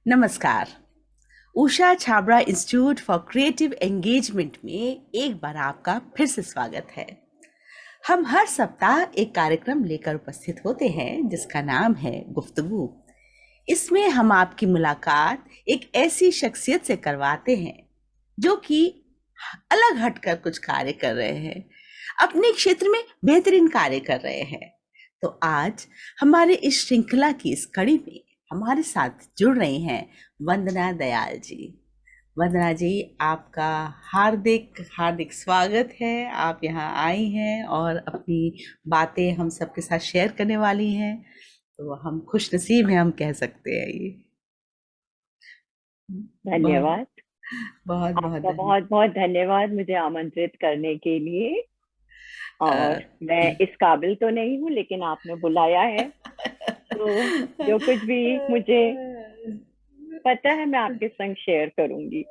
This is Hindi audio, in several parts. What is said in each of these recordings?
नमस्कार। Usha Chhabra institute for creative engagement में एक बार आपका फिर से स्वागत है। हम हर सप्ताह एक कार्यक्रम लेकर उपस्थित होते हैं जिसका नाम है गुफ्तगू। इसमें हम आपकी मुलाकात एक ऐसी शख्सियत से करवाते हैं जो कि अलग हटकर कुछ कार्य कर रहे हैं, अपने क्षेत्र में बेहतरीन कार्य कर रहे हैं। तो आज हमारे इस श्रृंखला की इस कड़ी में हमारे साथ जुड़ रही हैं वंदना दयाल जी। वंदना जी, आपका हार्दिक हार्दिक स्वागत है। आप यहाँ आई हैं और अपनी बातें हम सबके साथ शेयर करने वाली हैं, तो हम खुश नसीब हैं, हम कह सकते हैं ये। बहुत धन्यवाद। बहुत बहुत आपका धन्यवाद। बहुत बहुत धन्यवाद मुझे आमंत्रित करने के लिए। अ, और मैं इस काबिल तो नहीं हूँ, लेकिन आपने बुलाया है, तो जो कुछ भी मुझे पता है मैं आपके संग शेयर करूंगी।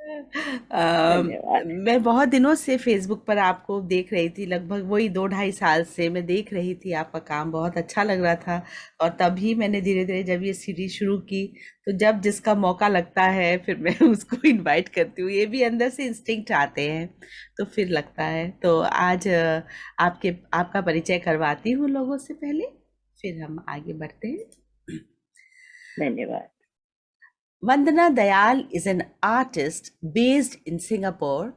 धन्यवाद। मैं बहुत दिनों से फेसबुक पर आपको देख रही थी, लगभग वही 2 ढाई साल से मैं देख रही थी। आपका काम बहुत अच्छा लग रहा था और तभी मैंने धीरे धीरे जब ये सीरीज शुरू की, तो जब जिसका मौका लगता है फिर मैं उसको इनवाइट करती हूँ। ये भी अंदर से इंस्टिंक्ट आते हैं, तो फिर लगता है। तो आज आपका परिचय करवाती हूँ लोगों से पहले, फिर हम आगे बढ़ते हैं। धन्यवाद। Vandana Dayal is an artist based in Singapore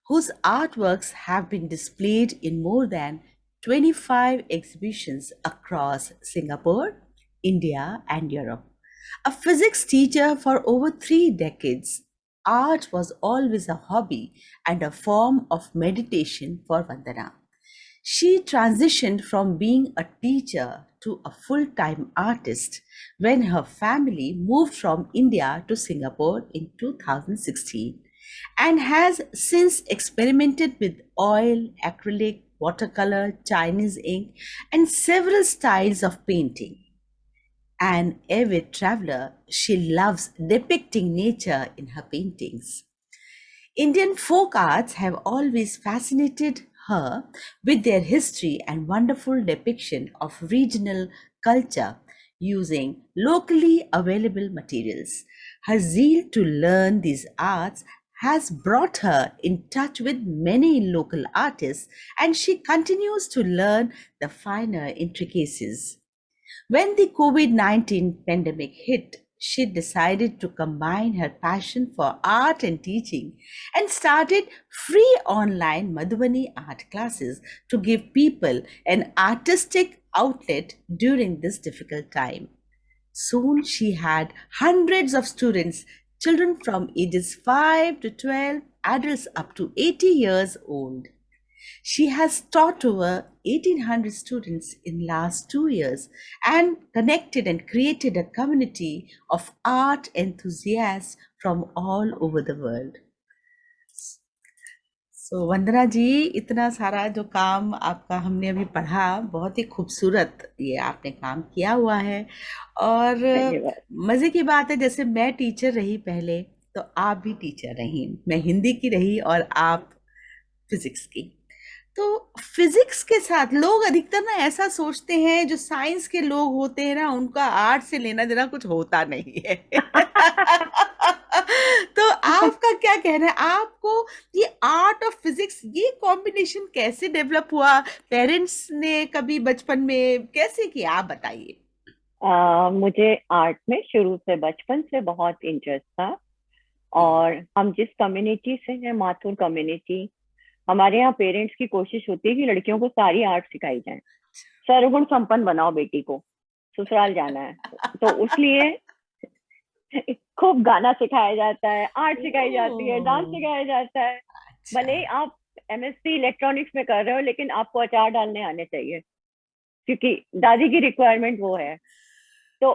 whose artworks have been displayed in more than 25 exhibitions across Singapore, India, and Europe. A physics teacher for over 3 decades, art was always a hobby and a form of meditation for Vandana. She transitioned from being a teacher to a full time artist when her family moved from India to Singapore in 2016 and has since experimented with oil, acrylic, watercolor, Chinese ink, and several styles of painting. An avid traveler, she loves depicting nature in her paintings. Indian folk arts have always fascinated her with their history and wonderful depiction of regional culture using locally available materials. Her zeal to learn these arts has brought her in touch with many local artists, and she continues to learn the finer intricacies. When the COVID 19 pandemic hit, she decided to combine her passion for art and teaching and started free online Madhubani art classes to give people an artistic outlet during this difficult time. Soon she had hundreds of students, children from ages 5 to 12, adults up to 80 years old. She has taught over 1,800 students in last 2 years and connected and created a community of art enthusiasts from all over the world. सो वंदना जी, इतना सारा जो काम आपका हमने अभी पढ़ा, बहुत ही खूबसूरत ये आपने काम किया हुआ है। और धन्यवाद। मज़े की बात है, जैसे मैं टीचर रही पहले, तो आप भी टीचर रही। मैं हिंदी की रही और आप फिजिक्स की। तो फिजिक्स के साथ लोग अधिकतर ना ऐसा सोचते हैं, जो साइंस के लोग होते हैं ना, उनका आर्ट से लेना देना कुछ होता नहीं है। तो आपका क्या कहना है? आपको ये आर्ट और फिजिक्स, ये कॉम्बिनेशन कैसे डेवलप हुआ? पेरेंट्स ने कभी बचपन में कैसे किया, आप बताइए। मुझे आर्ट में शुरू से बचपन से बहुत इंटरेस्ट था। और हम जिस कम्युनिटी से हैं, माथुर कम्युनिटी, हमारे यहाँ पेरेंट्स की कोशिश होती है कि लड़कियों को सारी आर्ट सिखाई जाए। सर्वगुण संपन्न बनाओ बेटी को, ससुराल जाना है। तो उसलिए खूब गाना सिखाया जाता है, आर्ट सिखाई जाती है, डांस ओह! सिखाया जाता है। अच्छा। भले ही आप एमएससी इलेक्ट्रॉनिक्स में कर रहे हो, लेकिन आपको अचार डालने आने चाहिए, क्योंकि दादी की रिक्वायरमेंट वो है। तो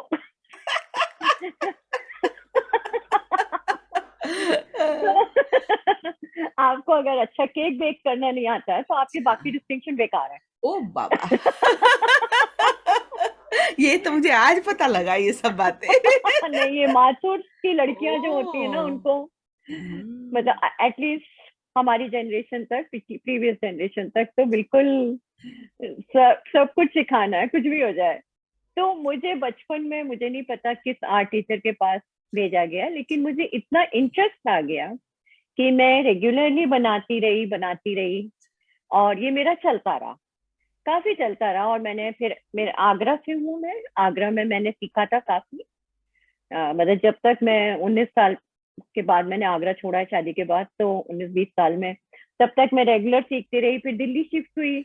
आपको अगर अच्छा केक बेक करना नहीं आता है, तो आपके बाकी डिस्टिंक्शन बेकार है। ओह बाबा! ये तो मुझे आज पता लगा ये सब बातें। नहीं, ये माथुर की लड़कियां जो होती है ना, ओह! उनको हुँ। मतलब एटलीस्ट हमारी जनरेशन तक, प्रीवियस जनरेशन तक तो बिल्कुल सब सब कुछ सिखाना है, कुछ भी हो जाए। तो मुझे बचपन में, मुझे नहीं पता किस आर्ट टीचर के पास भेजा गया, लेकिन मुझे इतना इंटरेस्ट आ गया कि मैं रेगुलरली बनाती रही और ये मेरा चलता रहा, काफी चलता रहा। और मैंने फिर, मेरे आगरा से हूँ मैं, आगरा में मैंने सीखा था काफी। मतलब जब तक मैं 19 साल के बाद मैंने आगरा छोड़ा है शादी के बाद, तो 19-20 साल में, तब तक मैं रेगुलर सीखती रही। फिर दिल्ली शिफ्ट हुई,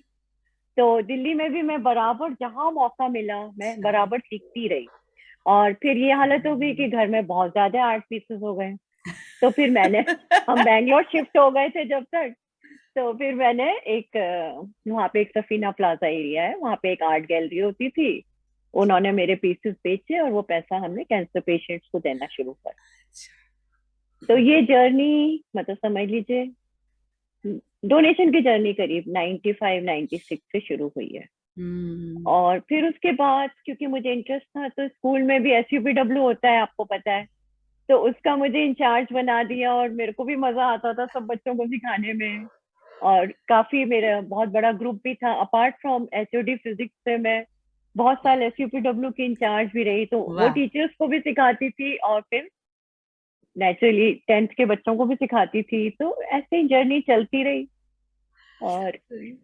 तो दिल्ली में भी मैं बराबर जहां मौका मिला मैं अच्छा। बराबर सीखती रही। और फिर ये हालत हो गई कि घर में बहुत ज्यादा आर्ट पीसेस हो गए। तो फिर मैंने, हम बैंगलोर शिफ्ट हो गए थे जब तक, तो फिर मैंने एक, वहाँ पे एक सफीना प्लाजा एरिया है, वहाँ पे एक आर्ट गैलरी होती थी। उन्होंने मेरे पीसेस बेचे और वो पैसा हमने कैंसर पेशेंट्स को देना शुरू कर। तो ये जर्नी, मतलब समझ लीजिए, डोनेशन की जर्नी करीब 95-96 से शुरू हुई है। हम्म। और फिर उसके बाद क्योंकि मुझे इंटरेस्ट था, तो स्कूल में भी SUPW होता है, आपको पता है, तो उसका मुझे इंचार्ज बना दिया और मेरे को भी मजा आता था सब बच्चों को सिखाने में। और काफी, मेरा बहुत बड़ा ग्रुप भी था। अपार्ट फ्रॉम HOD फिजिक्स से मैं बहुत साल SUPW की इंचार्ज भी रही, तो वो वाह। टीचर्स को भी सिखाती थी और फिर नेचुरली 10th के बच्चों को भी सिखाती थी। तो ऐसे ही जर्नी चलती रही। और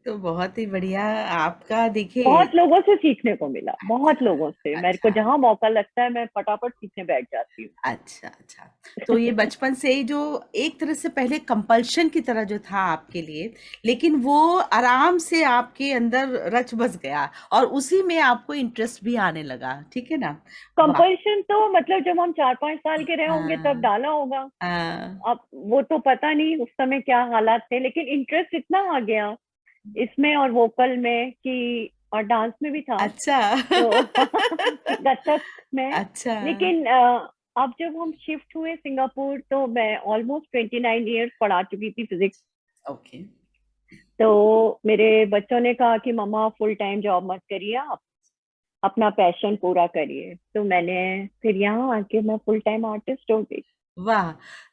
तो बहुत ही बढ़िया आपका, देखिए। बहुत लोगों से सीखने को मिला, बहुत अच्छा। लोगों से। मेरे को अच्छा। जहां मौका लगता है मैं फटाफट सीखने बैठ जाती हूँ। अच्छा। अच्छा। तो ये बचपन से ही जो एक तरह से पहले कंपल्शन की तरह जो था आपके लिए, लेकिन वो आराम से आपके अंदर रच बस गया और उसी में आपको इंटरेस्ट भी आने लगा, ठीक है ना? वाह। कंपल्शन तो मतलब जब हम 4-5 साल के रहे होंगे तब हाँ। डाला होगा। हाँ। अब वो तो पता नहीं उस समय क्या हालात थे, लेकिन इंटरेस्ट इतना आ गया इसमें और वोकल में कि, और डांस में भी था अच्छा। तो कथक में। अच्छा। लेकिन अब जब हम शिफ्ट हुए सिंगापुर, तो मैं ऑलमोस्ट 29 ईयर्स पढ़ा चुकी थी फिजिक्स। ओके। तो मेरे बच्चों ने कहा कि मम्मा फुल टाइम जॉब मत करिए, आप अपना पैशन पूरा करिए। तो मैंने फिर यहाँ आके मैं फुल टाइम आर्टिस्ट हो गई। वाह!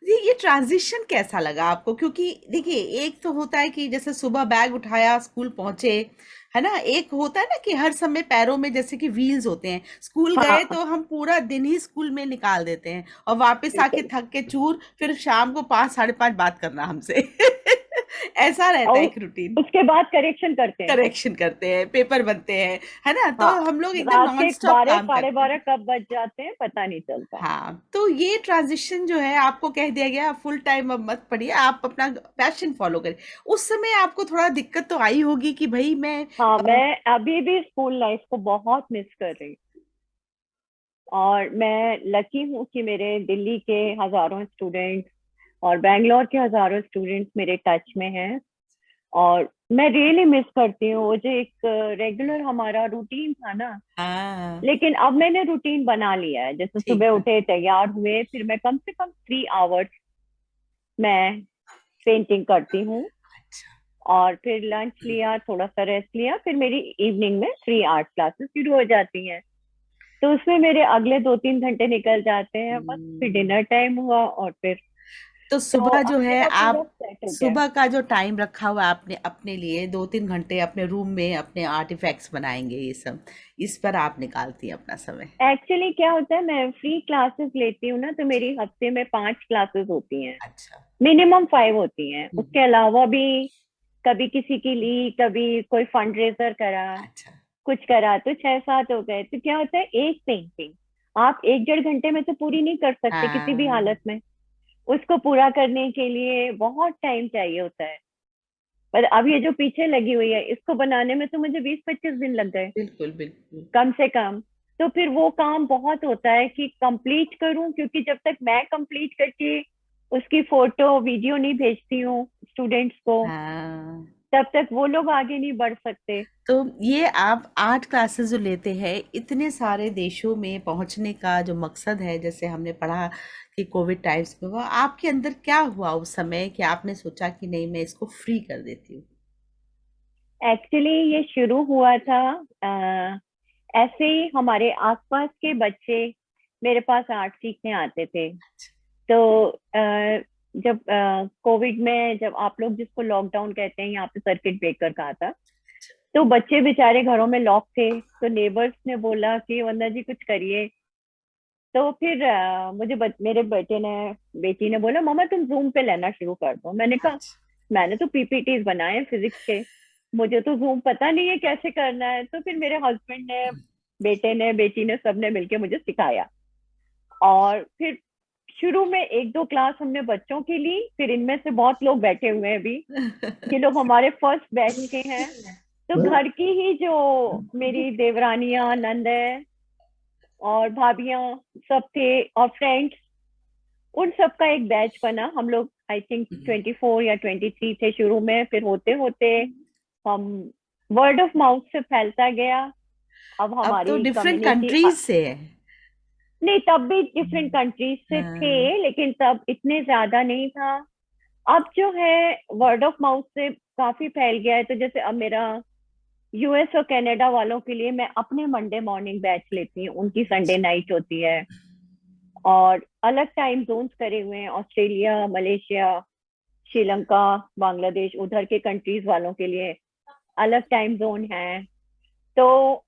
ये ट्रांज़िशन कैसा लगा आपको? क्योंकि देखिए, एक तो होता है कि जैसे सुबह बैग उठाया, स्कूल पहुँचे, है ना? एक होता है ना कि हर समय पैरों में जैसे कि व्हील्स होते हैं। स्कूल गए हाँ, तो हम पूरा दिन ही स्कूल में निकाल देते हैं और वापस आके बिल्कुल। थक के चूर, फिर शाम को 5 साढ़े 5 बात करना हमसे। ऐसा रहता है और एक रूटीन। उसके बाद करेक्शन करते हैं। करेक्शन करते हैं, पेपर बनते हैं, है ना? तो हाँ, हम लोग एकदम रात नॉन के स्टॉप 12 काम साढ़े करते 12 हैं। कब बज जाते हैं पता नहीं चलता। हाँ, तो ये ट्रांजिशन जो है आपको कह दिया गया फुल टाइम अब मत पढ़िए, आप अपना पैशन फॉलो करिए। उस समय आपको थोड़ा दिक्कत तो आई होगी कि भाई मैं हाँ, मैं अभी भी स्कूल लाइफ को बहुत मिस कर रही हूँ। और मैं लकी हूँ कि मेरे दिल्ली के हजारों स्टूडेंट्स और बैंगलोर के हजारों स्टूडेंट्स मेरे टच में हैं। और मैं रियली मिस करती हूँ वो जो एक रेगुलर हमारा रूटीन था ना। हाँ, लेकिन अब मैंने रूटीन बना लिया है, जैसे ठीक सुबह है। उठे, तैयार हुए, फिर मैं कम से कम 3 आवर्स मैं पेंटिंग करती हूँ। अच्छा। और फिर लंच लिया, थोड़ा सा रेस्ट लिया, फिर मेरी इवनिंग में 3 आर्ट क्लासेस शुरू हो जाती हैं। तो उसमें मेरे अगले 2-3 घंटे निकल जाते हैं बस। फिर हम्म। डिनर टाइम हुआ और फिर, तो तो सुबह जो अब है मेरा पूरा आप, सेट हो गया। सुबह का जो टाइम रखा हुआ है आपने अपने लिए, 2-3 घंटे अपने रूम में अपने आर्टिफैक्ट्स बनाएंगे ये सब, इस पर आप निकालती हैं अपना समय। एक्चुअली क्या होता है, मैं फ्री क्लासेस लेती हूँ ना, तो मेरी हफ्ते में 5 क्लासेस होती हैं। अच्छा। मिनिमम 5 होती हैं। हम्म। उसके अलावा भी कभी किसी की ली, कभी कोई फंड रेजर करा, अच्छा। कुछ करा, तो 6-7 हो गए। तो क्या होता है, एक पेंटिंग आप 1-1.5 घंटे में तो पूरी नहीं कर सकते किसी भी हाँ, हालत में। उसको पूरा करने के लिए बहुत टाइम चाहिए होता है। पर अब ये जो पीछे लगी हुई है, इसको बनाने में तो मुझे 20-25 दिन लग गए, बिल्कुल बिल्कुल। कम से कम। तो फिर वो काम बहुत होता है कि कंप्लीट करूं, क्योंकि जब तक मैं कंप्लीट करके उसकी फोटो वीडियो नहीं भेजती हूँ स्टूडेंट्स को, हाँ। तब तक वो लोग आगे नहीं बढ़ सकते। तो ये आप आर्ट क्लासेस जो लेते हैं इतने सारे देशों में पहुंचने का जो मकसद है, जैसे हमने पढ़ा कि कोविड टाइम्स में हुआ, आपके अंदर क्या हुआ उस समय कि आपने सोचा कि नहीं मैं इसको फ्री कर देती हूँ? एक्चुअली ये शुरू हुआ था, ऐसे ही हमारे आसपास के बच्चे मेरे पास आर्ट सीखने आते थे। तो जब कोविड में, जब आप लोग जिसको लॉकडाउन कहते हैं, यहाँ पे सर्किट ब्रेकर कहा था, तो बच्चे बेचारे घरों में लॉक थे। तो नेबर्स ने बोला कि वंदना जी कुछ करिए। तो फिर मेरे बेटी ने बोला मम्मा तुम जूम पे लेना शुरू कर दो। मैंने कहा अच्छा। मैंने तो पीपीटीज बनाए हैं फिजिक्स के, मुझे तो जूम पता नहीं है कैसे करना है। तो फिर मेरे हस्बैंड ने, बेटे ने, बेटी ने, सबने मिलके मुझे सिखाया। और फिर शुरू में एक दो क्लास हमने बच्चों की ली, फिर इनमें से बहुत लोग बैठे हुए हैं अभी, ये लोग हमारे फर्स्ट बैच के हैं। तो घर की ही जो मेरी देवरानियां, नंद है और भाभियां सब थे, और फ्रेंड्स, उन सब का एक बैच बना। हम लोग आई थिंक 24 या 23 थे शुरू में, फिर होते होते हम, वर्ड ऑफ माउथ से फैलता गया। अब अब तो हमारी डिफरेंट कम्युनिटी, कंट्रीज से है। नहीं तब भी डिफरेंट कंट्रीज से थे, हाँ। लेकिन तब इतने ज्यादा नहीं था। अब जो है वर्ड ऑफ माउथ से काफी फैल गया है। तो जैसे अब मेरा यूएस और कनाडा वालों के लिए मैं अपने मंडे मॉर्निंग बैच लेती हूँ, उनकी संडे नाइट होती है। और अलग टाइम जोन्स करे हुए हैं, ऑस्ट्रेलिया, मलेशिया, श्रीलंका, बांग्लादेश, उधर के कंट्रीज वालों के लिए अलग टाइम जोन है। तो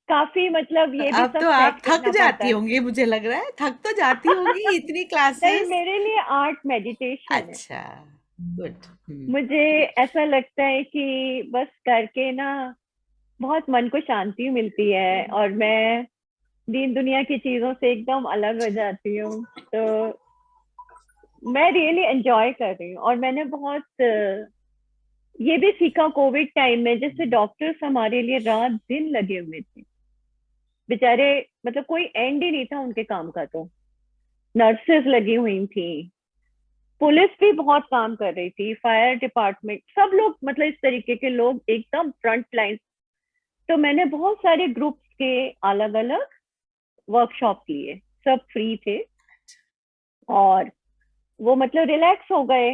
काफी मतलब तो ये भी अब सब तो आप सेट थक करना पड़ता जाती है। होंगी, मुझे लग रहा है थक तो जाती होंगी इतनी नहीं, क्लासेस। मेरे लिए आर्ट मेडिटेशन है। अच्छा। गुड। मुझे ऐसा लगता है कि बस करके ना बहुत मन को शांति मिलती है, और मैं दीन दुनिया की चीजों से एकदम अलग हो जाती हूँ। तो मैं रियली एंजॉय कर रही हूँ। और मैंने बहुत ये भी सीखा कोविड टाइम में, जैसे डॉक्टर्स हमारे लिए रात दिन लगे हुए थे बेचारे, मतलब कोई एंड ही नहीं था उनके काम का। तो नर्सेस लगी हुई थी, पुलिस भी बहुत काम कर रही थी, फायर डिपार्टमेंट, सब लोग, मतलब इस तरीके के लोग एकदम फ्रंट लाइन। तो मैंने बहुत सारे ग्रुप्स के अलग अलग वर्कशॉप लिए, सब फ्री थे। और वो मतलब रिलैक्स हो गए,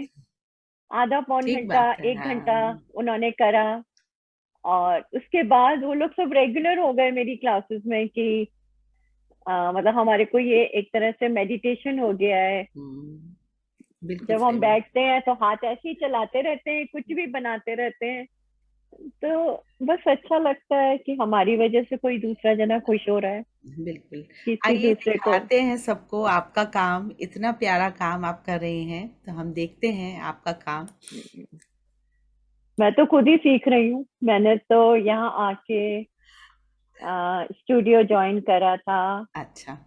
आधा पौन ठीक घंटा, बात है। एक घंटा हाँ। उन्होंने करा। और उसके बाद वो लोग सब रेगुलर हो गए मेरी क्लासेस में कि मतलब हमारे को ये एक तरह से मेडिटेशन हो गया है। बिल्कुल जब सही हम बात। बैठते हैं तो हाथ ऐसे ही चलाते रहते हैं, कुछ भी बनाते रहते हैं। तो बस अच्छा लगता है कि हमारी वजह से कोई दूसरा जना खुश हो रहा है, बिल्कुल। किसी आइए दूसरे को। दिखाते हैं सबको आपका काम, इतना प्यारा काम आप कर रही हैं, तो हम देखते हैं आपका काम। मैं तो खुद ही सीख रही हूँ। मैंने तो यहाँ आके स्टूडियो ज्वाइन करा था। अच्छा।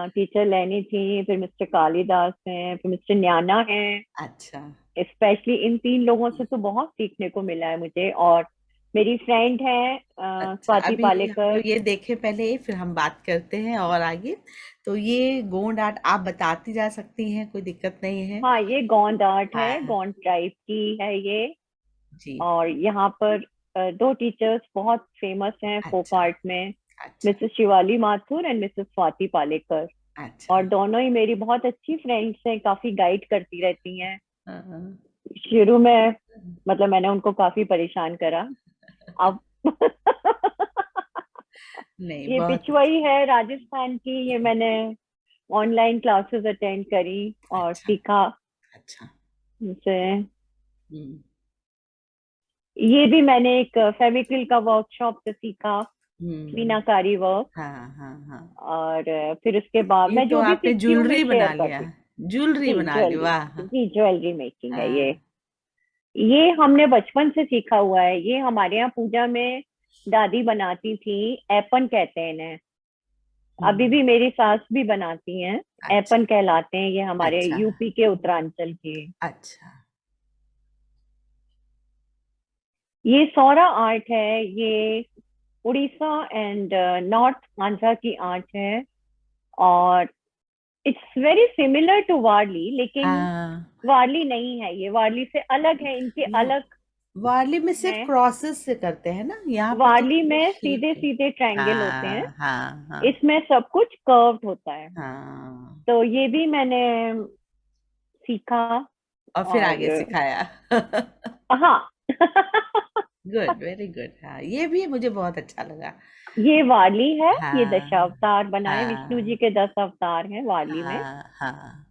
टीचर लेनी थी, फिर मिस्टर कालिदास हैं, फिर मिस्टर न्याना हैं। अच्छा। स्पेशली इन तीन लोगों से तो बहुत सीखने को मिला है मुझे। और मेरी फ्रेंड है अच्छा, स्वाति अभी हम पालेकर। लोग ये देखें पहले, फिर हम बात करते हैं और आगे। तो ये गोंड आर्ट आप बताती जा सकती हैं, कोई दिक्कत नहीं है। हाँ, ये गौंड आर्ट है, हाँ। गौंड ट्राइब की है ये। जी। और यहाँ पर दो टीचर्स बहुत फेमस हैं फोक अच्छा। आर्ट में, अच्छा। Mrs Shivali Mathur and Mrs Swati Palekar. अच्छा। और दोनों ही मेरी बहुत अच्छी फ्रेंड्स हैं, काफी गाइड करती रहती हैं। हाँ। शुरू में मतलब मैंने उनको काफी परेशान करा। अब नहीं, ये बहुत बिचुआई अच्छा। है राजस्थान की, ये मैंने ऑनलाइन क्लासेस अटेंड करी और अच्छा। सीखा अच्छा। उनसे। हम्म। ये भी मैंने एक फेविक्रिल का वर्कशॉप से सीखा, हम्म। मीनाकारी वर्क। हाँ हाँ हाँ। और फिर उसके बाद ये मैं तो जो भी आपने सीखती हूँ मैं ज्वेलरी बना शेयर लिया। करती हूँ। ज्वेलरी जी बना ली, ज्वेलरी, वाह। जी ज्वेलरी मेकिंग है ये। हाँ। ये हमने बचपन से सीखा हुआ है। ये हमारे यहाँ पूजा में दादी बनाती थी, एपन कहते हैं इन्हें। अभी हम्म। भी मेरी सास भी बनाती हैं। अच्छा। एपन कहलाते हैं ये, हमारे अच्छा। यूपी के उत्तरांचल के। अच्छा। ये सौरा आर्ट है, ये उड़ीसा एंड नॉर्थ आंध्रा की आर्ट है। और इट्स वेरी सिमिलर टू वारली, लेकिन हाँ। वारली नहीं है ये, वारली से अलग है, इनके अलग वारली में सिर्फ हैं। क्रॉसेस से करते हैं ना, यहाँ पर तो वारली पूरे में शिल्प सीधे है। सीधे ट्रायंगल होते हैं, हाँ हाँ हाँ। इसमें सब कुछ कर्व्ड होता है। हाँ। तो ये भी मैंने सीखा। और फिर आगे और सिखाया। हाँ गुड, वेरी गुड। हाँ, ये भी मुझे बहुत अच्छा लगा। ये वारली है, ये हाँ दशावतार बनाए, विष्णु जी हाँ के 10 अवतार हैं वारली में। हाँ हाँ।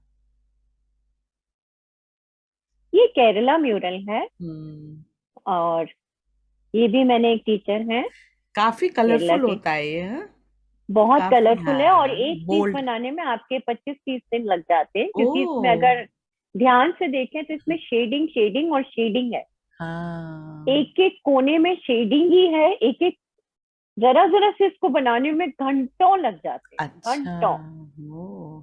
ये केरला म्यूरल है। हम्म। और ये भी मैंने एक टीचर हैं काफी केरला कलरफुल के। होता है ये, हाँ? बहुत काफी, कलरफुल है, और हाँ, एक चीज बोल्ड। बनाने में आपके 25-30 दिन लग जाते हैं, ओ, क्योंकि इसमें अगर ध्यान से देखें तो इसमें शेडिंग शेडिंग और शेडिंग है। हाँ, एक एक कोने में शेडिंग ही है, एक एक, जरा जरा से इसको बनाने में घंटों लग जाते हैं, अच्छा, घंटों। ओ,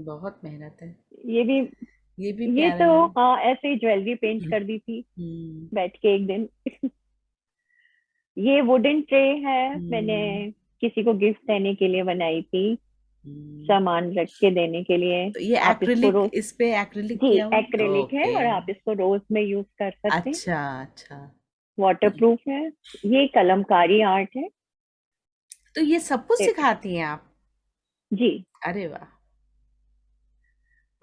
बहुत मेहनत है। ये भी, ये भी ये प्यारा तो लग। हाँ, ऐसे ही ज्वेलरी पेंट कर दी थी हम्म, बैठ के एक दिन। ये वुडन ट्रे है, मैंने हम्म, किसी को गिफ्ट देने के लिए बनाई थी, हम्म। सामान रख के देने के लिए। तो ये आप इसको एक्रिलिक, रोज, इस पे एक्रिलिक जी किया हुआ, एक्रेलिक है, ओके। और आप इसको रोज में यूज कर सकते हैं, अच्छा, अच्छा। वाटर प्रूफ है। ये कलमकारी आर्ट है। तो ये सब कुछ सिखाती हैं आप? जी, अरे वाह।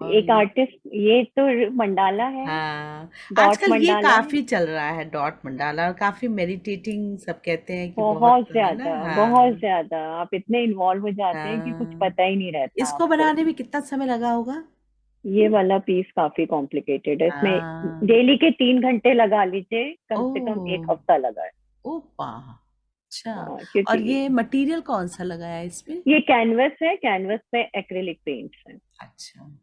और एक आर्टिस्ट, ये तो मंडाला है, हाँ, डॉट आजकल ये मंडाला है। काफी चल रहा है डॉट मंडाला, और काफी मेडिटेटिंग सब कहते हैं कि बहुत बहुत है ना। ज्यादा, बहुत हाँ, ज्यादा, आप इतने इन्वॉल्व हो जाते हैं कि कुछ हाँ। पता ही नहीं रहता इसको आपको। बनाने में कितना समय लगा होगा? ये वाला पीस काफी कॉम्प्लिकेटेड है, इसमें हाँ। डेली के 3 घंटे लगा लीजिए, कम से कम ओ, 1 हफ्ता लगा है। ओ वाह, अच्छा। क्योंकि और ये मटेरियल कौन सा लगाया है इसमें? ये कैनवस है, कैनवस पे एक्रिलिक पेंट्स है। अच्छा,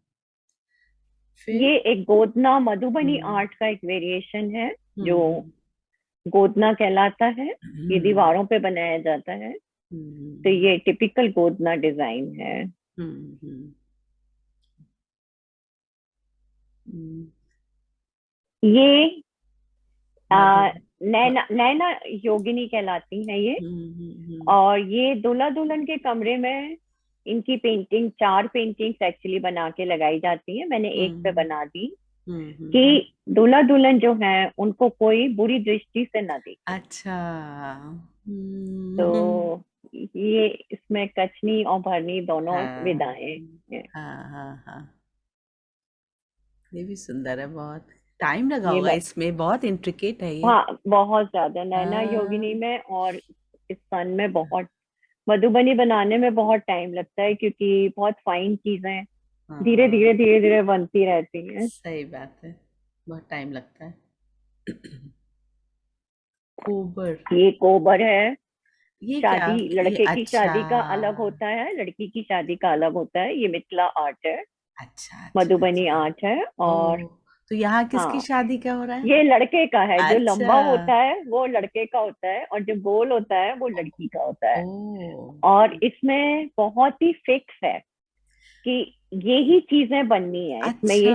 ये फिर? एक गोदना मधुबनी हम्म, आर्ट का एक वेरिएशन है, जो हम्म, गोदना कहलाता है। ये हम्म, दीवारों पे बनाया जाता है, तो हम्म, ये टिपिकल गोदना डिजाइन है। हम्म, हम्म, ये मधु, आ, म- नैना नैना योगिनी कहलाती हैं ये। हम्म, और ये दूल्हा दुल्हन के कमरे में इनकी पेंटिंग, 4 पेंटिंग्स एक्चुअली बना के लगाई जाती है, मैंने एक पे हम्म, बना दी, हम्म, कि दूल्हा दुल्हन जो है उनको कोई बुरी दृष्टि से ना देखे। अच्छा, तो ये इसमें कचनी और भरनी दोनों हाँ, विधाएं हैं। हाँ, हाँ, हाँ। ये भी सुंदर है बहुत। टाइम लगा ये होगा इसमें, बहुत इंट्रिकेट है ये। हाँ, बहुत ज्यादा, नैना योगिनी हाँ, में और इस सन में बहुत, मधुबनी बनाने में बहुत टाइम लगता है, क्योंकि बहुत फाइन चीजें धीरे हाँ, धीरे धीरे धीरे बनती रहती हैं। सही बात है, बहुत टाइम लगता है। कोबर, ये कोबर है। ये क्या? शादी, ये लड़के की अच्छा, शादी का अलग होता है, लड़की की शादी का अलग होता है। ये मिथिला आर्ट है, अच्छा, अच्छा, मधुबनी अच्छा। आर्ट है। और ओ, तो यहाँ किसकी हाँ, शादी का हो रहा है? ये लड़के का है, जो अच्छा, लंबा होता है वो लड़के का होता है, और जो गोल होता है वो लड़की का होता है। ओ, और इसमें बहुत ही फिक्स है कि ये ही चीजें बननी है, इसमें अच्छा। ये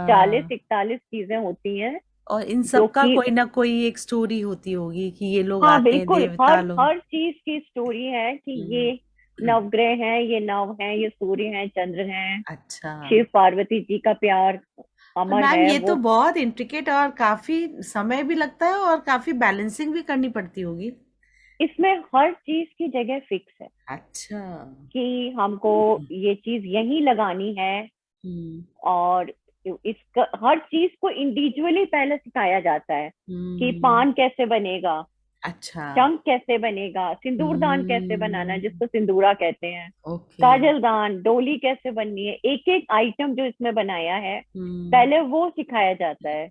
40-41 चीजें होती हैं, और इन जो सब का कि कोई ना कोई एक स्टोरी होती होगी कि ये लोग हाँ आते हैं, बिल्कुल, देवता हर लोग। हर चीज की स्टोरी है, कि हम्म, ये नवग्रह हैं, ये नव हैं, ये सूर्य हैं, चंद्र हैं, अच्छा। शिव पार्वती जी का प्यार और अमर मैम, है ये तो वो। बहुत इंट्रिकेट और काफी समय भी लगता है, और काफी बैलेंसिंग भी करनी पड़ती होगी। इसमें हर चीज की जगह फिक्स है, अच्छा। कि हमको ये चीज यहीं लगानी है। हम्म, और इसका हर चीज को इंडिविजुअली पहले सिखाया जाता है, कि हम्म, पान कैसे बनेगा, अच्छा, शंख कैसे बनेगा, सिंदूरदान कैसे बनाना है, हम्म, जिसको सिंदूरा कहते हैं, ओके, काजल दान, डोली कैसे बननी है, एक एक आइटम जो इसमें बनाया है हम्म, पहले वो सिखाया जाता है।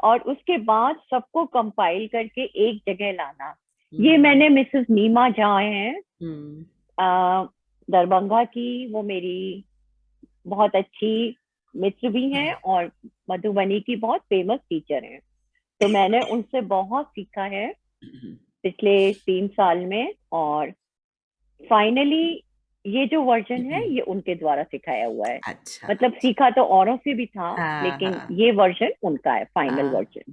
और उसके बाद सबको कंपाइल करके एक जगह लाना। ये हम्म, मैंने मिसेस नीमा जहाँ हैं, हम्म, आ, दरभंगा की, वो मेरी बहुत अच्छी मित्र भी हैं, और मधुबनी की बहुत फेमस टीचर हैं। तो मैंने उनसे बहुत सीखा है पिछले 3 साल में। और फाइनली ये जो वर्जन है ये उनके द्वारा सिखाया हुआ है। अच्छा, मतलब सीखा तो औरों से भी था, हाँ, लेकिन हाँ, ये वर्जन उनका है, फाइनल हाँ, वर्जन।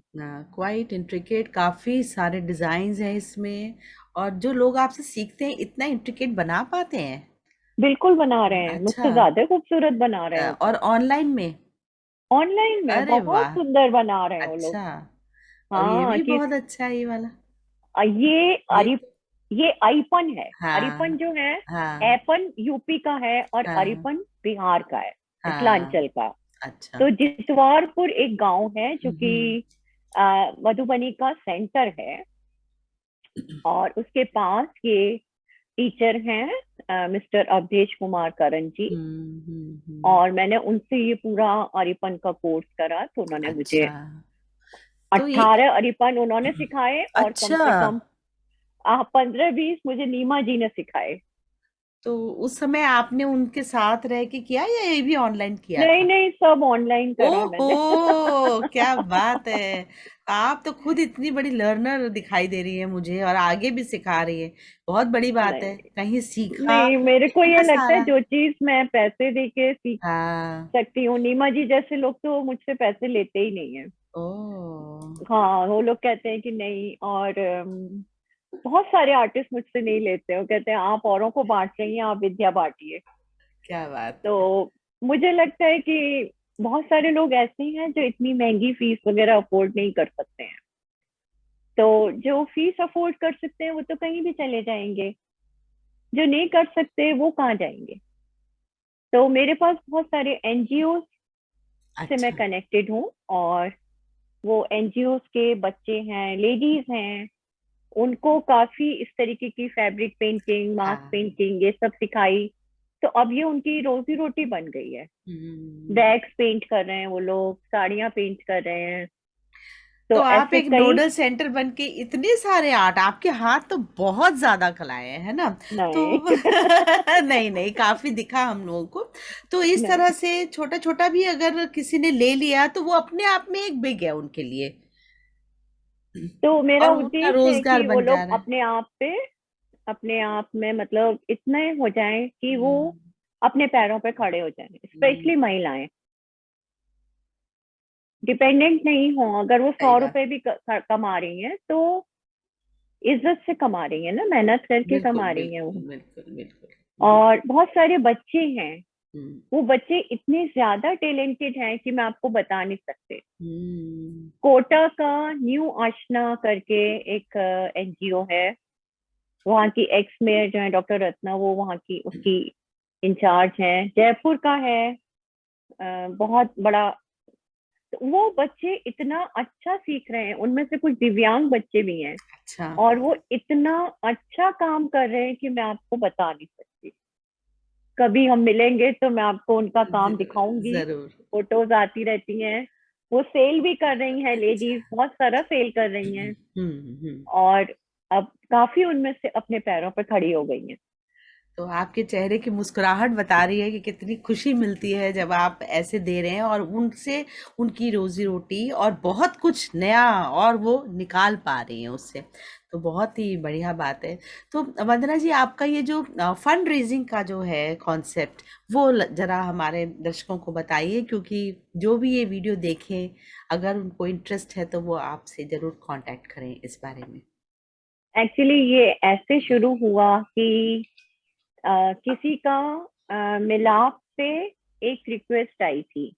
क्वाइट इंट्रिकेट, काफी सारे डिजाइन्स हैं इसमें। और जो लोग आपसे सीखते हैं, इतना इंट्रिकेट बना पाते हैं? बिल्कुल बना रहे हैं, अच्छा। मुझसे ज्यादा खूबसूरत बना रहे हैं वो और तो। ऑनलाइन में? ऑनलाइन में अरे बहुत वाह, सुंदर बना रहे हैं वो लोग। अच्छा। और ये हाँ, भी कि बहुत अच्छा है ये वाला। ये ये अरि तो, ये अरिपन है। अरिपन हाँ, जो है, हाँ, ऐपन यूपी का है और हाँ, अरिपन बिहार का है, हाँ, मिथिलांचल का। अच्छा, तो जितवारपुर एक गांव है जो कि हम्म, मधुबनी का सेंटर है, और उसके पास ये टीचर हैं मिस्टर अवधेश कुमार करन जी। और मैंने उनसे ये पूरा अरिपन का कोर्स करा, तो उन्होंने मुझे अच्छा। तो ये, 18 अरिपन उन्होंने सिखाए, और कम अच्छा, से कम 15-20 मुझे नीमा जी ने सिखाए। तो उस समय आपने उनके साथ रह के किया या ये भी ऑनलाइन किया नहीं था? नहीं, सब ऑनलाइन करा मैंने। ओहो, क्या बात है। आप तो खुद इतनी बड़ी लर्नर दिखाई दे रही है मुझे, और आगे भी सिखा रही है। बहुत बड़ी बात है, नहीं कहीं सीखा नहीं, मेरे को ये इतना लगता है सारा। जो चीज मैं पैसे दे के सीख हाँ। सकती हूँ, नीमा जी जैसे लोग तो मुझसे पैसे लेते ही नहीं है। ओ। हाँ, वो लोग कहते हैं कि नहीं, और बहुत सारे आर्टिस्ट मुझसे नहीं लेते, वो कहते हैं आप औरों को बांट रही हैं, आप विद्या बांटिए। क्या बात है। तो मुझे लगता है कि बहुत सारे लोग ऐसे हैं जो इतनी महंगी फीस वगैरह अफोर्ड नहीं कर सकते हैं। तो जो फीस अफोर्ड कर सकते हैं वो तो कहीं भी चले जाएंगे, जो नहीं कर सकते वो कहाँ जाएंगे। तो मेरे पास बहुत सारे एनजीओ से मैं अच्छा। कनेक्टेड हूँ, और वो एनजीओ के बच्चे हैं, लेडीज हैं, उनको काफी इस तरीके की फैब्रिक पेंटिंग, मास्क हाँ। पेंटिंग ये सब सिखाई। तो अब ये उनकी रोजी रोटी बन गई है। हम्म। बैग्स पेंट कर रहे हैं वो लोग, साड़ियां पेंट कर रहे हैं। तो तो आप ऐसे एक कई। नोडल सेंटर बन के इतने सारे आर्ट, आपके हाथ तो बहुत ज्यादा कलाएं हैं, है ना? तो नहीं नहीं नहीं, काफी दिखा हम लोगों को। तो इस तरह नहीं, से छोटा छोटा भी अगर किसी ने ले लिया तो वो अपने आप में एक बिग है उनके लिए, तो मेरा और उनका उद्देश्य है रोजगार कि वो बन जा लोग रहा है। अपने आप पे, अपने आप में मतलब इतने हो जाएं कि वो हम्म। अपने पैरों पे खड़े हो जाएं, हम्म। स्पेशली महिलाएं डिपेंडेंट नहीं हो। अगर वो सही 100 बात। रुपए भी कमा रही हैं तो इज्जत से कमा रही है ना, मेहनत करके बिल्कुल कमा रही है वो। बिल्कुल बिल्कुल बिल्कुल। और बहुत सारे बच्चे हैं, हम्म। वो बच्चे इतने ज्यादा टैलेंटेड हैं कि मैं आपको बता नहीं सकते। हम्म। कोटा का न्यू आशना करके एक एनजीओ है, वहाँ की एक्स मेयर जो है डॉक्टर रत्ना, वो वहाँ की उसकी इंचार्ज हैं। जयपुर का है बहुत बड़ा। तो वो बच्चे इतना अच्छा सीख रहे हैं, उनमें से कुछ दिव्यांग बच्चे भी हैं, अच्छा। और वो इतना अच्छा काम कर रहे हैं कि मैं आपको बता नहीं सकती। कभी हम मिलेंगे तो मैं आपको उनका काम दिखाऊंगी, जरूर। फोटोज आती रहती हैं। वो सेल भी कर रही हैं, अच्छा। लेडीज बहुत सारा सेल कर रही हैं, हम्म। और अब काफी उनमें से अपने पैरों पर खड़ी हो गई हैं। तो आपके चेहरे की मुस्कुराहट बता रही है कि कितनी खुशी मिलती है जब आप ऐसे दे रहे हैं, और उनसे उनकी रोजी रोटी और बहुत कुछ नया और वो निकाल पा रही हैं उससे। तो बहुत ही बढ़िया बात है। तो वंदना जी, आपका ये जो फंड रेजिंग का जो है कॉन्सेप्ट, वो जरा हमारे दर्शकों को बताइए, क्योंकि जो भी ये वीडियो देखें, अगर उनको इंटरेस्ट है तो वो आपसे जरूर कांटेक्ट करें इस बारे में। एक्चुअली ये ऐसे शुरू हुआ कि किसी का मिलाप से एक रिक्वेस्ट आई थी,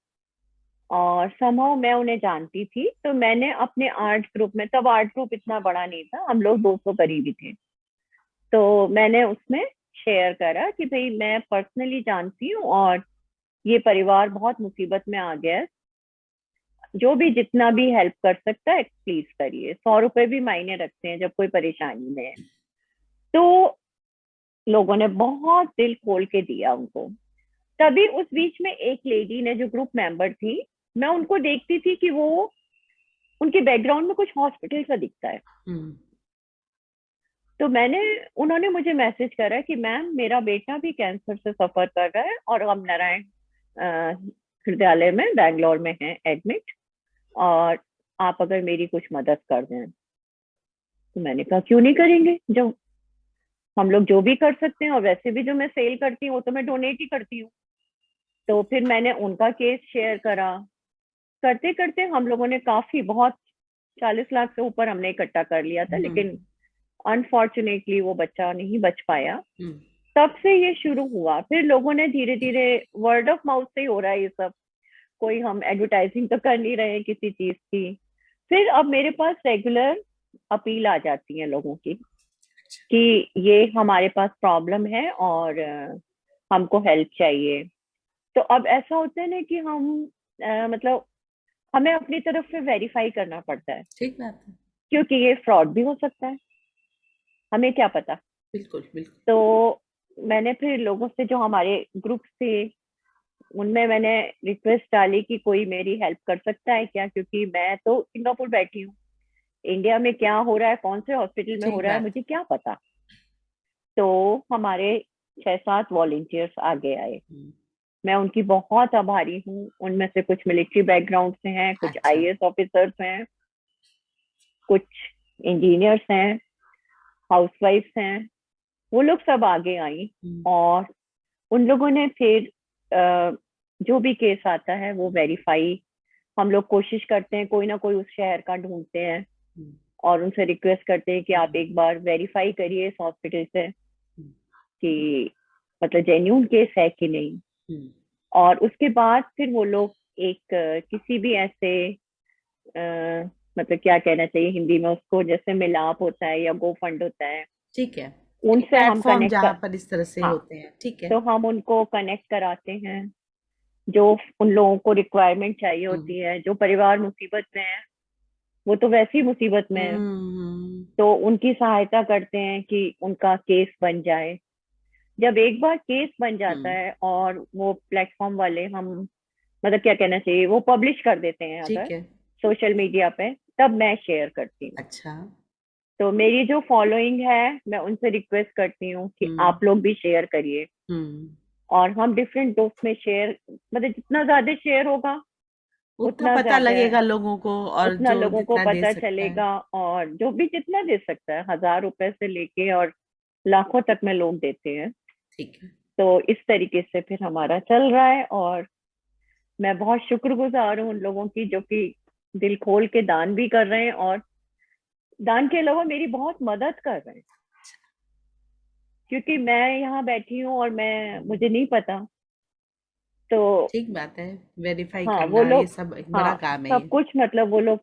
और समहाउ मैं उन्हें जानती थी, तो मैंने अपने आर्ट ग्रुप में, तब आर्ट ग्रुप इतना बड़ा नहीं था, हम लोग 200 करीबी थे, तो मैंने उसमें शेयर करा कि भाई मैं पर्सनली जानती हूँ, और ये परिवार बहुत मुसीबत में आ गया है, जो भी जितना भी हेल्प कर सकता है प्लीज करिए। 100 रुपए भी मायने रखते हैं जब कोई परेशानी में है। तो लोगों ने बहुत दिल खोल के दिया उनको। तभी उस बीच में एक लेडी ने, जो ग्रुप मेंबर थी, मैं उनको देखती थी कि वो, उनके बैकग्राउंड में कुछ हॉस्पिटल का दिखता है। हम्म। तो मैंने, उन्होंने मुझे मैसेज करा कि मैम मेरा बेटा भी कैंसर से सफर कर रहा है, और हम नारायण अ, हृदयालय में बैंगलोर में है एडमिट, और आप अगर मेरी कुछ मदद कर दें। तो मैंने कहा क्यों नहीं करेंगे, जो हम लोग जो भी कर सकते हैं, और वैसे भी जो मैं सेल करती हूँ वो तो मैं डोनेट ही करती हूँ। तो फिर मैंने उनका केस शेयर करा। करते करते हम लोगों ने काफी, बहुत 40 लाख से ऊपर हमने इकट्ठा कर लिया था, हम्म। लेकिन अनफॉर्चुनेटली वो बच्चा नहीं बच पाया। हम्म। तब से ये शुरू हुआ। फिर लोगों ने धीरे धीरे, वर्ड ऑफ माउथ से ही हो रहा है ये सब, कोई हम एडवर्टाइजिंग तो कर नहीं रहे हैं किसी चीज की। फिर अब मेरे पास रेगुलर अपील आ जाती है लोगों की कि ये हमारे पास प्रॉब्लम है, और हमको हेल्प चाहिए। तो अब ऐसा होता है ना कि हम मतलब हमें अपनी तरफ से वेरीफाई करना पड़ता है, ठीक बात है। क्योंकि ये फ्रॉड भी हो सकता है, हमें क्या पता। बिल्कुल बिल्कुल। तो मैंने फिर लोगों से, जो हमारे ग्रुप थे, उनमें मैंने रिक्वेस्ट डाली कि कोई मेरी हेल्प कर सकता है क्या, क्योंकि मैं तो सिंगापुर बैठी हूँ, इंडिया में क्या हो रहा है, कौन से हॉस्पिटल में हो ठीक रहा है, बात। मुझे क्या पता। तो हमारे 6-7 वॉलंटियर्स आगे आए। हम्म, मैं उनकी बहुत आभारी हूँ। उनमें से कुछ मिलिट्री बैकग्राउंड से हैं, कुछ अच्छा। आईएएस ऑफिसर्स हैं, कुछ इंजीनियर्स हैं, हाउसवाइफ्स हैं। वो लोग सब आगे आई। हम्म, और उन लोगों ने फिर जो भी केस आता है वो वेरीफाई, हम लोग कोशिश करते हैं, कोई ना कोई उस शहर का ढूंढते हैं हम्म, और उनसे रिक्वेस्ट करते हैं कि आप हम्म, एक बार वेरीफाई करिए इस हॉस्पिटल से हम्म, कि मतलब जेन्यून केस है कि नहीं। हम्म, और उसके बाद फिर वो लोग एक किसी भी ऐसे मतलब क्या कहना चाहिए हिंदी में उसको, जैसे मिलाप होता है या गो फंड होता है, ठीक है। एक उनसे हम प्लेटफॉर्म कनेक्ट जहाँ कर, पर इस तरह से हाँ, होते हैं, ठीक है। तो हम उनको कनेक्ट कराते हैं। जो उन लोगों को रिक्वायरमेंट चाहिए हम्म, होती है, जो परिवार मुसीबत में है, वो तो वैसी मुसीबत में है, हम्म, तो उनकी सहायता करते हैं कि उनका केस बन जाए। जब एक बार केस बन जाता हम्म, है और वो प्लेटफॉर्म वाले, हम मतलब क्या कहना चाहिए, वो पब्लिश कर देते हैं अगर ठीक है। सोशल मीडिया पे, तब मैं शेयर करती हूँ। अच्छा। तो मेरी जो फॉलोइंग है, मैं उनसे रिक्वेस्ट करती हूँ कि हम्म, आप लोग भी शेयर करिए। हम्म, और हम डिफरेंट ग्रुप्स में शेयर, मतलब जितना ज्यादा शेयर होगा उतना उतना पता ज्यादा, लगेगा लोगों को, और उतना जो लोगों को जितना दे पता सकता है। चलेगा। और जो भी जितना दे सकता है, 1000 रुपए से लेके और लाखों तक में लोग देते हैं। ठीक है। तो इस तरीके से फिर हमारा चल रहा है। और मैं बहुत शुक्रगुजार हूँ उन लोगों की जो कि दिल खोल के दान भी कर रहे हैं, और दान के अलावा मेरी बहुत मदद कर रहे हैं। क्योंकि मैं यहाँ बैठी हूँ और मैं, हम्म, मुझे नहीं पता। तो ठीक बात है। वेरीफाई हाँ, वो करना ये लोग, सब एक बड़ा हाँ, काम है सब ये। कुछ मतलब वो लोग,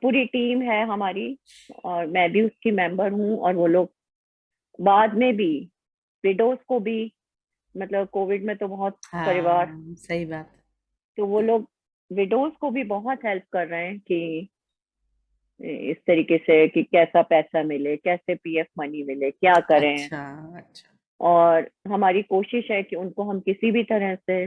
पूरी टीम है हमारी, और मैं भी उसकी मेंबर हूँ। और वो लोग बाद में भी विडोज को भी, मतलब कोविड में तो बहुत परिवार, हाँ, सही बात। तो वो लोग विडोज को भी बहुत हेल्प कर रहे हैं कि इस तरीके से कि कैसा पैसा मिले, कैसे पीएफ मनी मिले, क्या करें। अच्छा। अच्छा। और हमारी कोशिश है कि उनको हम किसी भी तरह से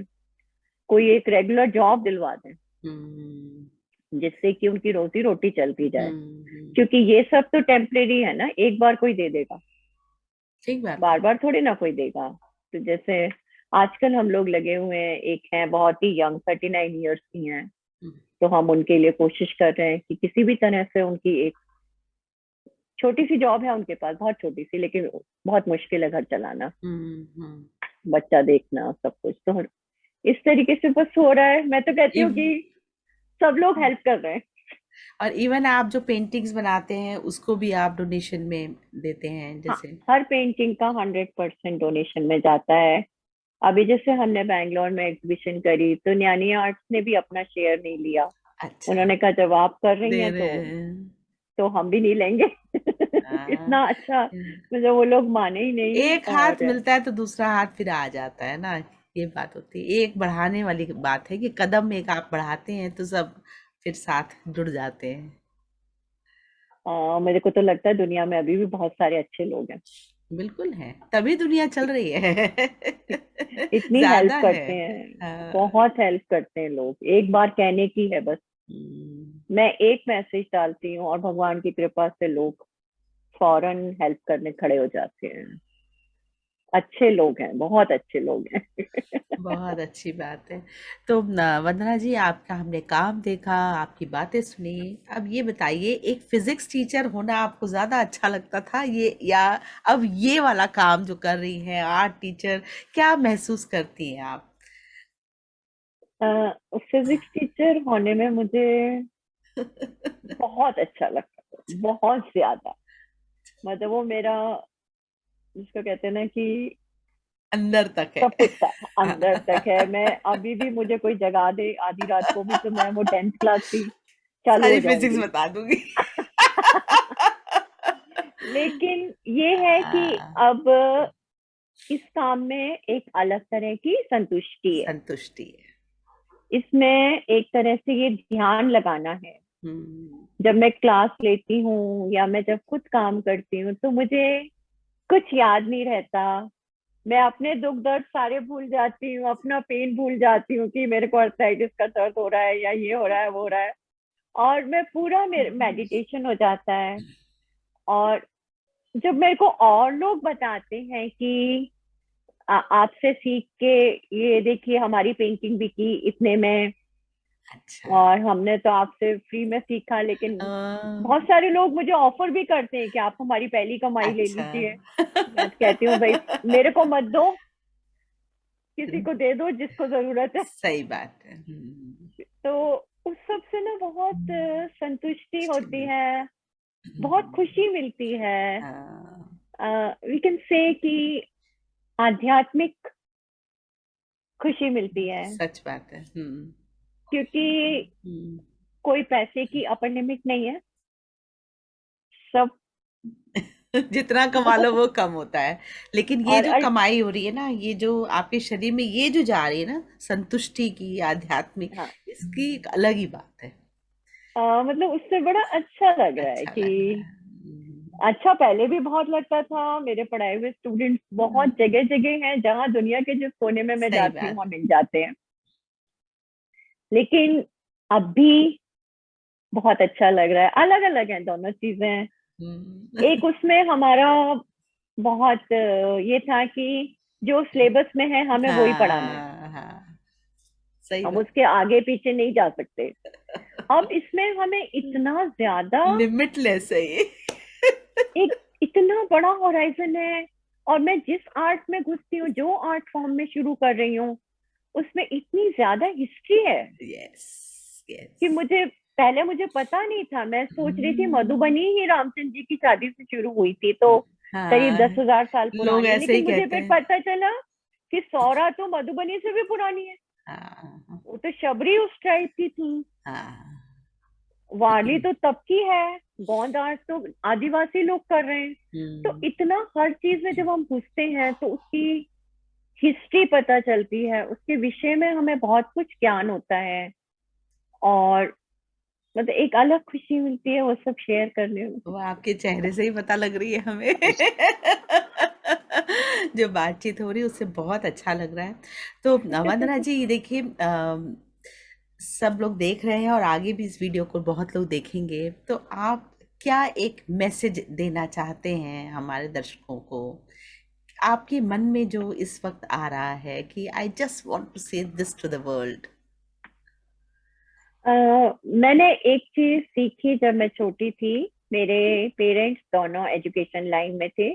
कोई एक रेगुलर जॉब दिलवा दें, हम्म, जिससे कि उनकी रोजी रोटी चलती जाए। हम्म, क्योंकि ये सब तो टेम्परेरी है ना, एक बार कोई दे देगा, ठीक बात है। बार बार थोड़ी ना कोई देगा। तो जैसे आजकल हम लोग लगे हुए हैं, एक है बहुत ही यंग, 39 ईयर्स की हैं, हम्म, तो हम उनके लिए कोशिश कर रहे हैं कि किसी भी तरह से उनकी एक छोटी सी जॉब है उनके पास, बहुत छोटी सी, लेकिन बहुत मुश्किल है घर चलाना, हम्म, हम्म। बच्चा देखना, सब कुछ। तो इस तरीके से बस हो रहा है। मैं तो कहती हूँ इव- कि सब लोग हेल्प कर रहे हैं। और इवन आप जो पेंटिंग्स बनाते हैं उसको भी आप डोनेशन में देते हैं हाँ, जैसे। हर पेंटिंग का 100% डोनेशन में जाता है। अभी जैसे हमने बैंगलोर में एग्जीबिशन करी, तो न्यानी आर्ट्स ने भी अपना शेयर नहीं लिया। अच्छा। उन्होंने कहा जब आप कर रही दे हैं रहे हैं। तो हम भी नहीं लेंगे। हाँ। इतना अच्छा, मतलब वो लोग माने ही नहीं। एक हाथ और मिलता है तो दूसरा हाथ फिर आ जाता है ना। ये बात होती है, एक बढ़ाने वाली बात है कि कदम एक आप बढ़ाते हैं तो सब फिर साथ जुड़ जाते हैं। मेरे को तो लगता है दुनिया में अभी भी बहुत सारे अच्छे लोग हैं, बिल्कुल है, तभी दुनिया चल रही है। इतनी हेल्प ज्यादा है। करते हैं, हाँ। बहुत हेल्प करते हैं लोग। एक बार कहने की है बस, हम्म, मैं एक मैसेज डालती हूँ और भगवान की कृपा से लोग फौरन हेल्प करने खड़े हो जाते हैं। अच्छे लोग हैं, बहुत अच्छे लोग हैं। बहुत अच्छी बात है। तो वंदना जी, आपका हमने काम देखा, आपकी बातें सुनी। अब ये बताइए, एक फिजिक्स टीचर होना आपको ज्यादा अच्छा लगता था ये, या अब ये वाला काम जो कर रही हैं आर्ट टीचर, क्या महसूस करती हैं आप? फिजिक्स टीचर होने में मुझे बहुत अच्छा लगता है, बहुत ज्यादा। मतलब वो मेरा, जिसको कहते हैं ना कि अंदर तक है। सब कुछ था, अंदर तक है। मैं अभी भी, मुझे कोई जगा दे आधी रात को भी, तो मैं वो 10th क्लास की चालू हो सारी फिजिक्स जाऊंगी। बता दूंगी। लेकिन ये है कि हाँ, अब इस काम में एक अलग तरह की संतुष्टि है। संतुष्टि है। इसमें एक तरह से ये ध्यान लगाना है। हम्म, जब मैं क्लास लेती हूँ या मैं जब खुद काम करती हूँ, तो मुझे कुछ याद नहीं रहता। मैं अपने दुख दर्द सारे भूल जाती हूँ, अपना पेन भूल जाती हूँ कि मेरे को अर्थराइटिस का दर्द हो रहा है या ये हो रहा है वो हो रहा है। और मैं पूरा मेडिटेशन हो जाता है। और जब मेरे को और लोग बताते हैं कि आपसे सीख के ये देखिए हमारी पेंटिंग बिकी इतने में, अच्छा। और हमने तो आपसे फ्री में सीखा, लेकिन अ, बहुत सारे लोग मुझे ऑफर भी करते हैं कि आप हमारी पहली कमाई ले अच्छा। लीजिए। मैं तो कहती हूँ भाई मेरे को मत दो, किसी को दे दो जिसको जरूरत है। सही बात है। तो उस सब से ना बहुत संतुष्टि पुष्टि होती मिलती है, है। बहुत खुशी मिलती है। हाँ, वी कैन से कि आध्यात्मिक खुशी मिलती है, सच बात है। क्योंकि हम्म। कोई पैसे की अपर लिमिट नहीं है। सब जितना कमा लो वो कम होता है, लेकिन ये और जो कमाई हो रही है ना, ये जो आपके शरीर में ये जो जा रही है ना, संतुष्टि की, आध्यात्मिक, हाँ, इसकी एक अलग ही बात है। मतलब उससे बड़ा अच्छा लग रहा है अच्छा लग रहा कि है। अच्छा, पहले भी बहुत लगता था। मेरे पढ़ाए हुए स्टूडेंट्स बहुत जगह जगह हैं, जहाँ दुनिया के जिस कोने में मैं सही जाती हूँ बात। वहाँ मिल जाते हैं। लेकिन अब भी बहुत अच्छा लग रहा है। अलग अलग हैं दोनों चीजें। हम्म। एक उसमें हमारा बहुत ये था कि जो सिलेबस में है हमें वही पढ़ाना है, हाँ हाँ, सही हम बात। उसके आगे पीछे नहीं जा सकते। अब इसमें हमें इतना ज्यादा, लिमिटलेस है ये। एक इतना बड़ा होराइजन है। और मैं जिस आर्ट में घुसती हूँ, जो आर्ट फॉर्म में शुरू कर रही हूँ, उसमें इतनी ज्यादा हिस्ट्री है यस, कि यस। मुझे पता नहीं था। मैं सोच रही थी मधुबनी ही रामचंद्र जी की शादी से शुरू हुई थी, तो करीब हाँ, 10,000 साल लोग पुरानी है। ऐसे ही लेकिन मुझे कहते फिर हैं। पता चला कि सौरा तो मधुबनी से भी पुरानी है। हाँ वो तो शबरी उस टाइप की थी, हाँ। वाली तो तब की है, गोंद आर्ट तो आदिवासी लोग कर रहे हैं। तो हम्म। इतना हर चीज में जब हम घुसते हैं तो उसकी हिस्ट्री पता चलती है, उसके विषय में हमें बहुत कुछ ज्ञान होता है। और मतलब एक अलग खुशी मिलती है वो सब शेयर करने में। वो आपके चेहरे से ही पता लग रही है हमें। जो बातचीत हो रही है उससे बहुत अच्छा लग रहा है। तो वंदना जी, ये देखिए, सब लोग देख रहे हैं और आगे भी इस वीडियो को बहुत लोग देखेंगे, तो आप क्या एक मैसेज देना चाहते हैं हमारे दर्शकों को? आपके मन में जो इस वक्त आ रहा है कि आई जस्ट वांट टू से दिस टू द वर्ल्ड। मैंने एक चीज सीखी जब मैं छोटी थी। मेरे पेरेंट्स दोनों एजुकेशन लाइन में थे,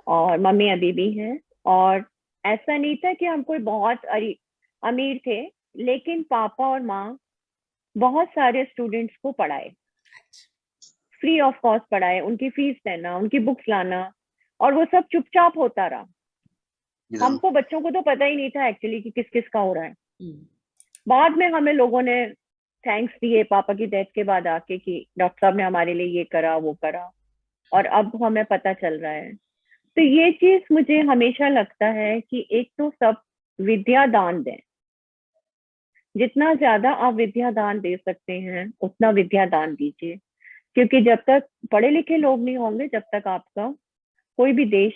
और मम्मी अभी भी हैं। और ऐसा नहीं था कि हम कोई बहुत अमीर थे, लेकिन पापा और माँ बहुत सारे स्टूडेंट्स को पढ़ाए, फ्री ऑफ कॉस्ट पढ़ाए। उनकी फीस देना, उनकी बुक्स लाना, और वो सब चुपचाप होता रहा। हमको बच्चों को तो पता ही नहीं था एक्चुअली कि किस किस का हो रहा है। हम्म। बाद में हमें लोगों ने थैंक्स दिए पापा की डेथ के बाद आके कि डॉक्टर साहब ने हमारे लिए ये करा वो करा, और अब हमें पता चल रहा है। तो ये चीज मुझे हमेशा लगता है कि एक तो सब विद्या दान दें। जितना ज्यादा आप विद्या दान दे सकते हैं उतना विद्या दान दीजिए, क्योंकि जब तक पढ़े लिखे लोग नहीं होंगे, जब तक आपका कोई भी देश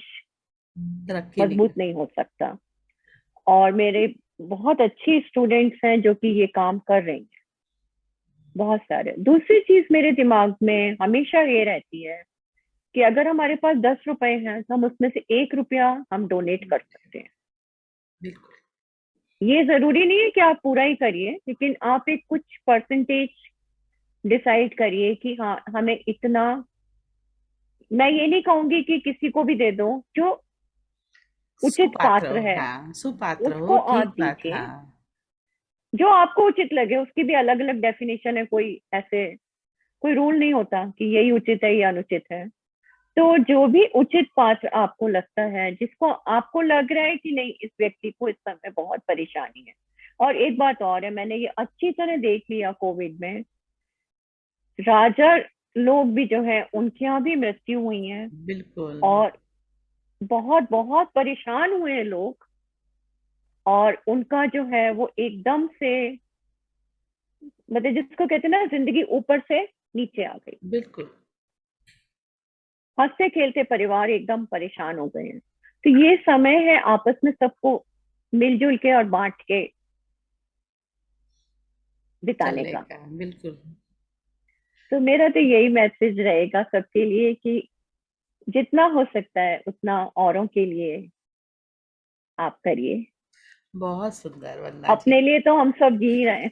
तरक्की नहीं मजबूत कर। नहीं हो सकता। और मेरे बहुत अच्छी स्टूडेंट्स हैं जो कि ये काम कर रही हैं, बहुत सारे। दूसरी चीज मेरे दिमाग में हमेशा ये रहती है कि अगर हमारे पास 10 रुपए हैं तो हम उसमें से 1 रुपया हम डोनेट कर सकते हैं। बिल्कुल। ये जरूरी नहीं है कि आप पूरा ही करिए, लेकिन आप एक कुछ परसेंटेज डिसाइड करिए कि हाँ हमें इतना। मैं ये नहीं कहूंगी कि किसी को भी दे दो, जो उचित सुपात्र पात्र हो, है हाँ, सुपात्र उसको हो, आप ठीक बात, दीजिए। हाँ। जो आपको उचित लगे, उसकी भी अलग अलग डेफिनेशन है। कोई ऐसे कोई रूल नहीं होता कि यही उचित है या अनुचित है। तो जो भी उचित पात्र आपको लगता है, जिसको आपको लग रहा है कि नहीं इस व्यक्ति को इस समय बहुत परेशानी है। और एक बात और है, मैंने ये अच्छी तरह देख लिया कोविड में, राजा लोग भी जो है उनके यहाँ भी मृत्यु हुई है, बिल्कुल। और बहुत बहुत परेशान हुए हैं लोग। और उनका जो है वो एकदम से, मतलब जिसको कहते हैं ना, जिंदगी ऊपर से नीचे आ गई। बिल्कुल। हंसते खेलते परिवार एकदम परेशान हो गए हैं। तो ये समय है आपस में सबको मिलजुल के और बांट के बिताने चलने का। का बिल्कुल। तो मेरा तो यही मैसेज रहेगा सबके लिए कि जितना हो सकता है उतना औरों के लिए आप करिए। बहुत सुंदर वंदना जी। अपने लिए तो हम सब जी रहे हैं।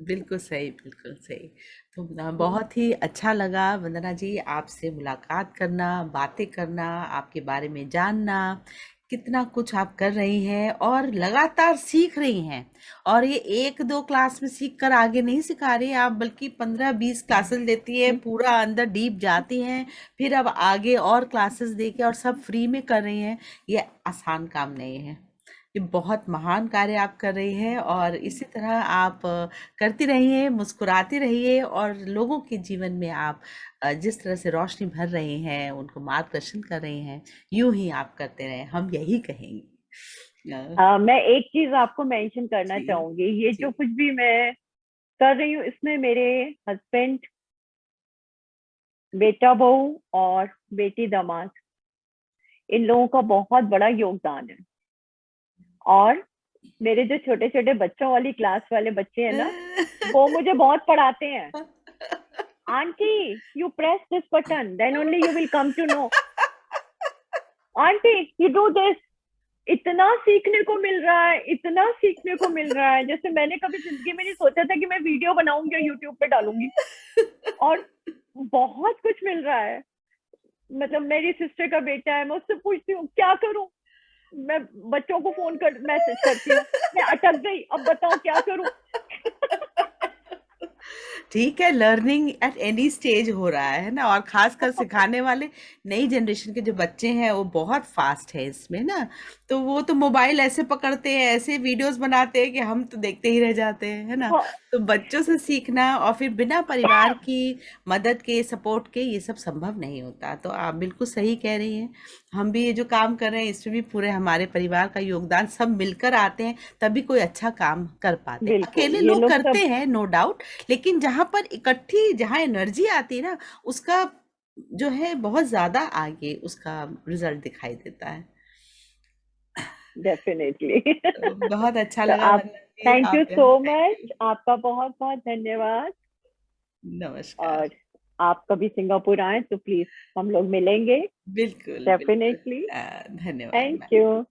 बिल्कुल सही, बिल्कुल सही। तो बहुत ही अच्छा लगा वंदना जी आपसे मुलाकात करना, बातें करना, आपके बारे में जानना, कितना कुछ आप कर रही हैं और लगातार सीख रही हैं। और ये 1-2 क्लास में सीख कर आगे नहीं सिखा रही हैं आप, बल्कि 15-20 क्लासेस लेती हैं, पूरा अंदर डीप जाती हैं, फिर अब आगे और क्लासेस देके और सब फ्री में कर रही हैं। ये आसान काम नहीं है। ये बहुत महान कार्य आप कर रही हैं और इसी तरह आप करती रहिए, मुस्कुराती रहिए और लोगों के जीवन में आप जिस तरह से रोशनी भर रही हैं, उनको मार्गदर्शन कर रही हैं, यूं ही आप करते रहें, हम यही कहेंगे। मैं एक चीज आपको मेंशन करना जी चाहूंगी, ये जी। जो कुछ भी मैं कर रही हूँ इसमें मेरे हस्बैंड, बेटा बहू और बेटी दामाद, इन लोगों का बहुत बड़ा योगदान है। और मेरे जो छोटे छोटे बच्चों वाली क्लास वाले बच्चे हैं ना, वो मुझे बहुत पढ़ाते हैं। Aunty, you press this button then only you will come to know. Aunty, you do this. इतना सीखने को मिल रहा है, इतना सीखने को मिल रहा है, जैसे मैंने कभी जिंदगी में नहीं सोचा था कि मैं वीडियो बनाऊंगी और यूट्यूब पे डालूंगी। और बहुत कुछ मिल रहा है। मतलब मेरी सिस्टर का बेटा है, मैं उससे पूछती हूँ क्या करूं। मैं बच्चों को फोन कर मैसेज करती हूँ, मैं अटक गई, अब बताओ क्या करूं। ठीक है, लर्निंग एट एनी स्टेज हो रहा है ना, और खासकर सिखाने वाले नई जनरेशन के जो बच्चे हैं वो बहुत फास्ट है इसमें ना। तो वो तो मोबाइल ऐसे पकड़ते हैं, ऐसे वीडियोस बनाते हैं कि हम तो देखते ही रह जाते हैं, है ना। तो बच्चों से सीखना और फिर बिना परिवार की मदद के, सपोर्ट के, ये सब संभव नहीं होता। तो आप बिल्कुल सही कह रही हैं। हम भी ये जो काम कर रहे हैं इसमें भी पूरे हमारे परिवार का योगदान, सब मिलकर आते हैं तभी कोई अच्छा काम कर पाते हैं। बिल्कुल, अकेले ये लोग लोग करते सब। हैं नो डाउट, लेकिन जहां पर इकट्ठी जहां एनर्जी आती है ना, उसका जो है बहुत ज्यादा आगे उसका रिजल्ट दिखाई देता है। डेफिनेटली। तो बहुत अच्छा तो लगा आप, वंदना जी, थैंक यू आप सो थैंक यू। मच, आपका बहुत बहुत धन्यवाद। नमस्कार। और आप कभी सिंगापुर आए तो प्लीज हम लोग मिलेंगे, बिल्कुल बिल्कुल। डेफिनेटली। धन्यवाद थैंक मैम। यू।